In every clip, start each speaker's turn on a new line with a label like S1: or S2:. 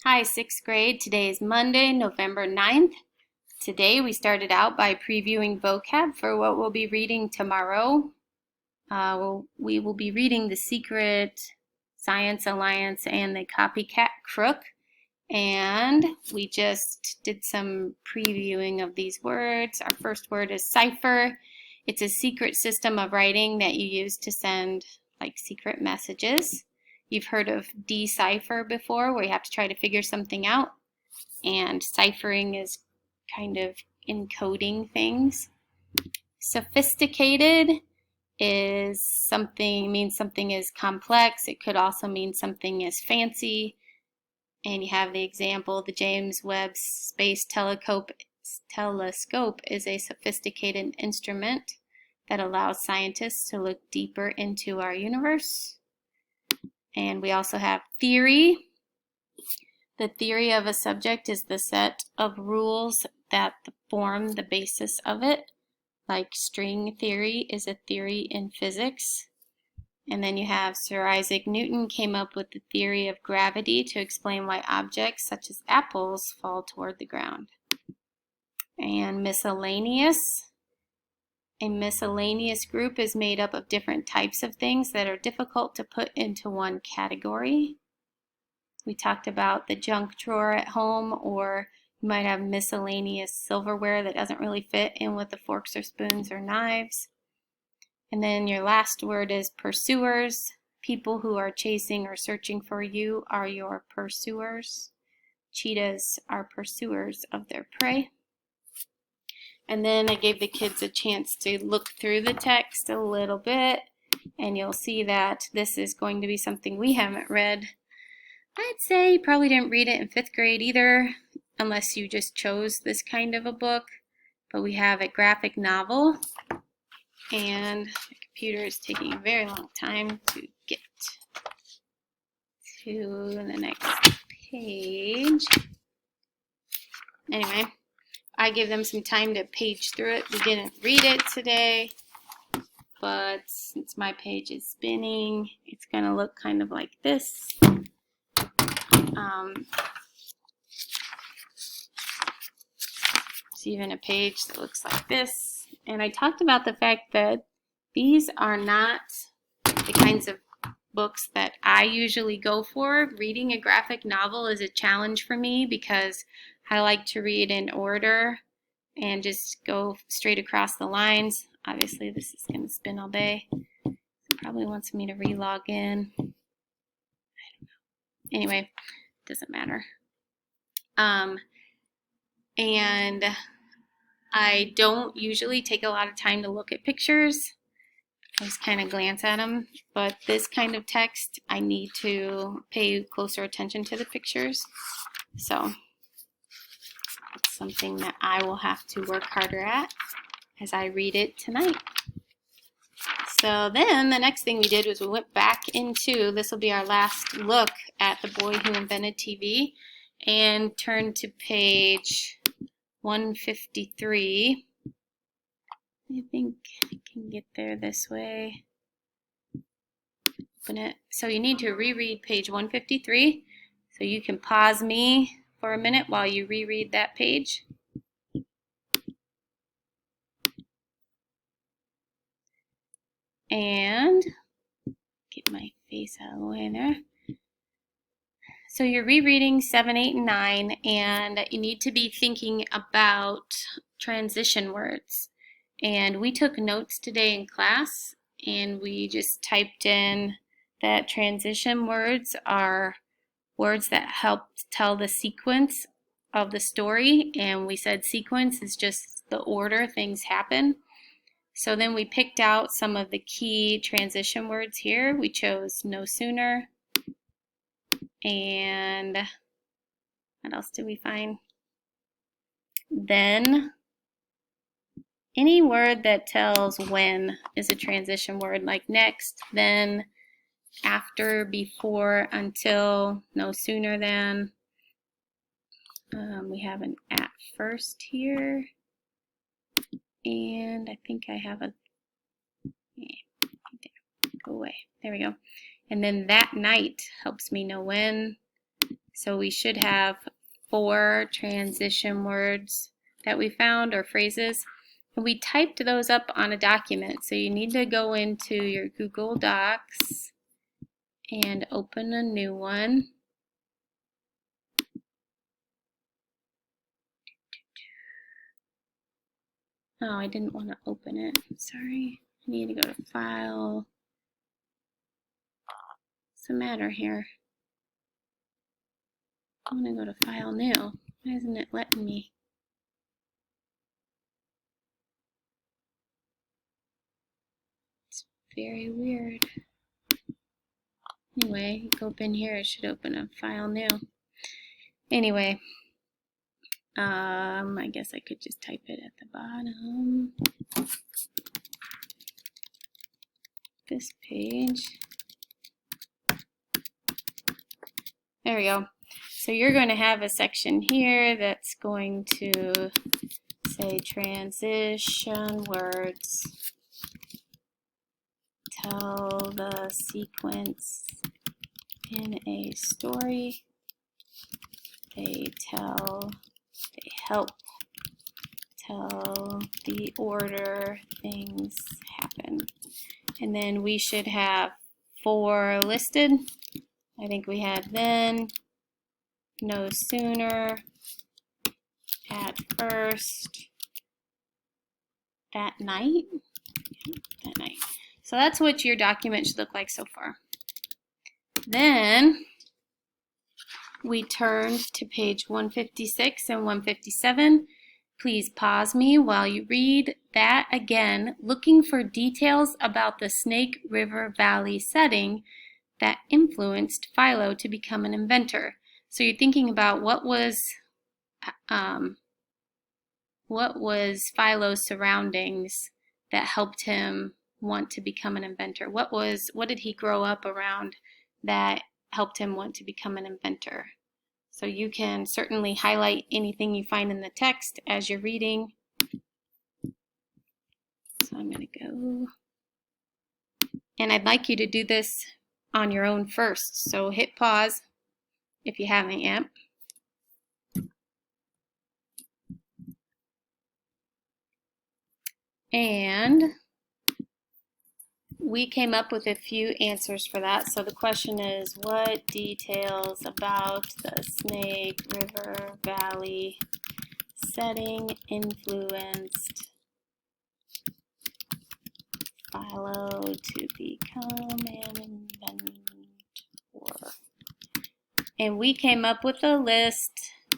S1: Hi, sixth grade. Today is Monday, November 9th. Today we started out by previewing vocab for what we'll be reading tomorrow. We will be reading The Secret, Science Alliance, and The Copycat Crook. And we just did some previewing of these words. Our first word is cipher. It's a secret system of writing that you use to send like secret messages. You've heard of decipher before, where you have to try to figure something out. And ciphering is kind of encoding things. Sophisticated means something is complex. It could also mean something is fancy. And you have the example, the James Webb Space Telescope is a sophisticated instrument that allows scientists to look deeper into our universe. And we also have theory. The theory of a subject is the set of rules that form the basis of it. Like string theory is a theory in physics. And then you have Sir Isaac Newton came up with the theory of gravity to explain why objects such as apples fall toward the ground. And miscellaneous. A miscellaneous group is made up of different types of things that are difficult to put into one category. We talked about the junk drawer at home, or you might have miscellaneous silverware that doesn't really fit in with the forks or spoons or knives. And then your last word is pursuers. People who are chasing or searching for you are your pursuers. Cheetahs are pursuers of their prey. And then I gave the kids a chance to look through the text a little bit, and you'll see that this is going to be something we haven't read. I'd say you probably didn't read it in fifth grade either, unless you just chose this kind of a book. But we have a graphic novel, and the computer is taking a very long time to get to the next page. Anyway, I give them some time to page through it. We didn't read it today, but since my page is spinning, it's going to look kind of like this. It's even a page that looks like this. And I talked about the fact that these are not the kinds of books that I usually go for. Reading a graphic novel is a challenge for me because I like to read in order and just go straight across the lines. Obviously, this is going to spin all day. It probably wants me to re-log in. I don't know. Anyway, it doesn't matter. And I don't usually take a lot of time to look at pictures. I just kind of glance at them. But this kind of text, I need to pay closer attention to the pictures. So it's something that I will have to work harder at as I read it tonight. So then the next thing we did was we went back into, this will be our last look at The Boy Who Invented TV, and turned to page 153. I think I can get there this way. Open it. So you need to reread page 153. So you can pause me for a minute while you reread that page. And get my face out of the way there. So you're rereading 7, 8, and 9, and you need to be thinking about transition words. And we took notes today in class, and we just typed in that transition words are words that help tell the sequence of the story, and we said sequence is just the order things happen. So then we picked out some of the key transition words here. We chose no sooner, and what else did we find? Then. Any word that tells when is a transition word, like next, then, after, before, until, no sooner than. We have an at first here. And I think I have a, yeah, go away. There we go. And then that night helps me know when. So we should have 4 transition words that we found, or phrases. And we typed those up on a document. So you need to go into your Google Docs and open a new one. Oh, I didn't want to open it. Sorry. I need to go to File. What's the matter here? I want to go to File New. Why isn't it letting me? It's very weird. Anyway, go up in here. It should open a File New. Anyway, I guess I could just type it at the bottom. This page. There we go. So you're going to have a section here that's going to say transition words. Tell the sequence in a story. They help tell the order things happen. And then we should have 4 listed. I think we had then, no sooner, at first, that night. That night. So that's what your document should look like so far. Then we turned to page 156 and 157. Please pause me while you read that again, looking for details about the Snake River Valley setting that influenced Philo to become an inventor. So you're thinking about what was Philo's surroundings that helped him want to become an inventor? What did he grow up around that helped him want to become an inventor? So you can certainly highlight anything you find in the text as you're reading. So I'm going to go. And I'd like you to do this on your own first. So hit pause if you haven't yet. And we came up with a few answers for that. So the question is, what details about the Snake River Valley setting influenced Philo to become an inventor? And we came up with a list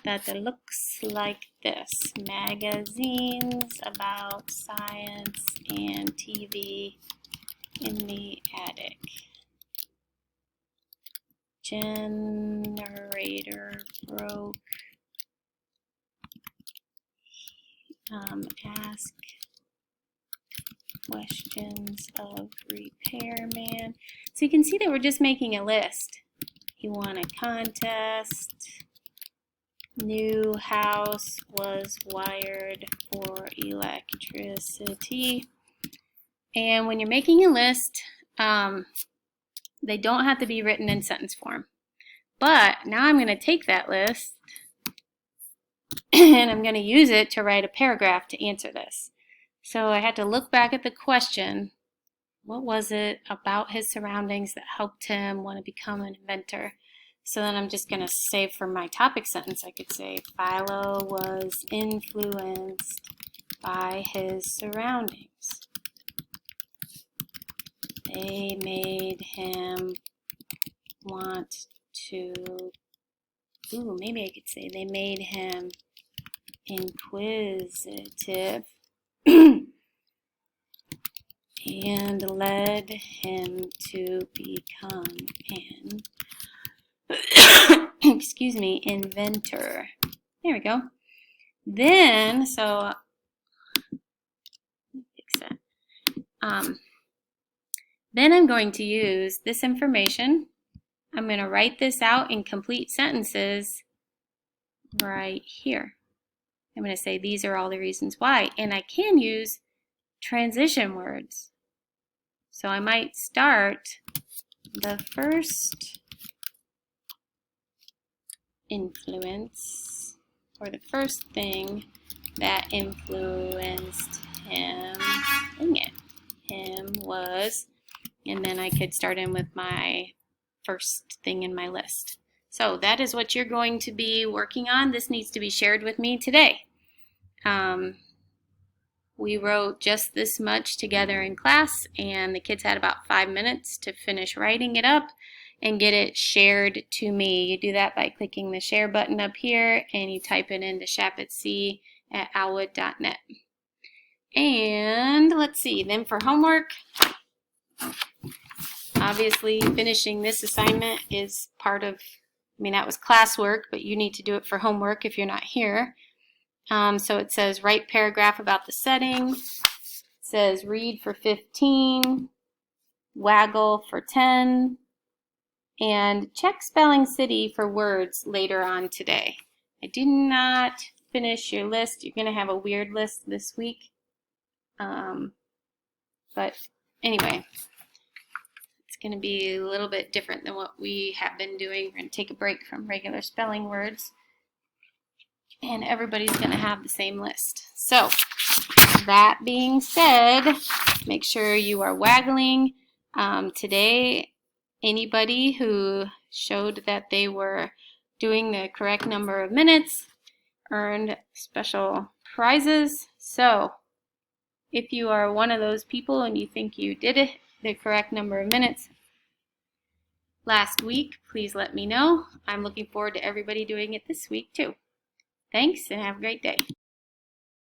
S1: that looks like this: magazines about science and TV in the attic. Generator broke. Ask questions of repairman. So you can see that we're just making a list. You won a contest. New house was wired for electricity. And when you're making a list, they don't have to be written in sentence form. But now I'm going to take that list and I'm going to use it to write a paragraph to answer this. So I had to look back at the question. What was it about his surroundings that helped him want to become an inventor? So then I'm just going to say for my topic sentence, I could say Philo was influenced by his surroundings. They made him want to, maybe I could say they made him inquisitive and led him to become an inventor. There we go. Then, so fix that. Then I'm going to use this information. I'm going to write this out in complete sentences right here. I'm going to say these are all the reasons why. And I can use transition words. So I might start the first influence, or the first thing that influenced him, him was, and then I could start in with my first thing in my list. So that is what you're going to be working on. This needs to be shared with me today. We wrote just this much together in class, and the kids had about 5 minutes to finish writing it up and get it shared to me. You do that by clicking the share button up here, and you type it into shappatc@owlwood.net. And let's see, then for homework, obviously finishing this assignment is part of, that was classwork, but you need to do it for homework if you're not here. So it says write paragraph about the setting. It says read for 15, waggle for 10, and check Spelling City for words later on today. I did not finish your list. You're going to have a weird list this week. But anyway, it's going to be a little bit different than what we have been doing. We're going to take a break from regular spelling words, and everybody's going to have the same list. So that being said, make sure you are waggling. Today, anybody who showed that they were doing the correct number of minutes earned special prizes. So if you are one of those people and you think you did it the correct number of minutes last week, please let me know. I'm looking forward to everybody doing it this week too. Thanks, and have a great day.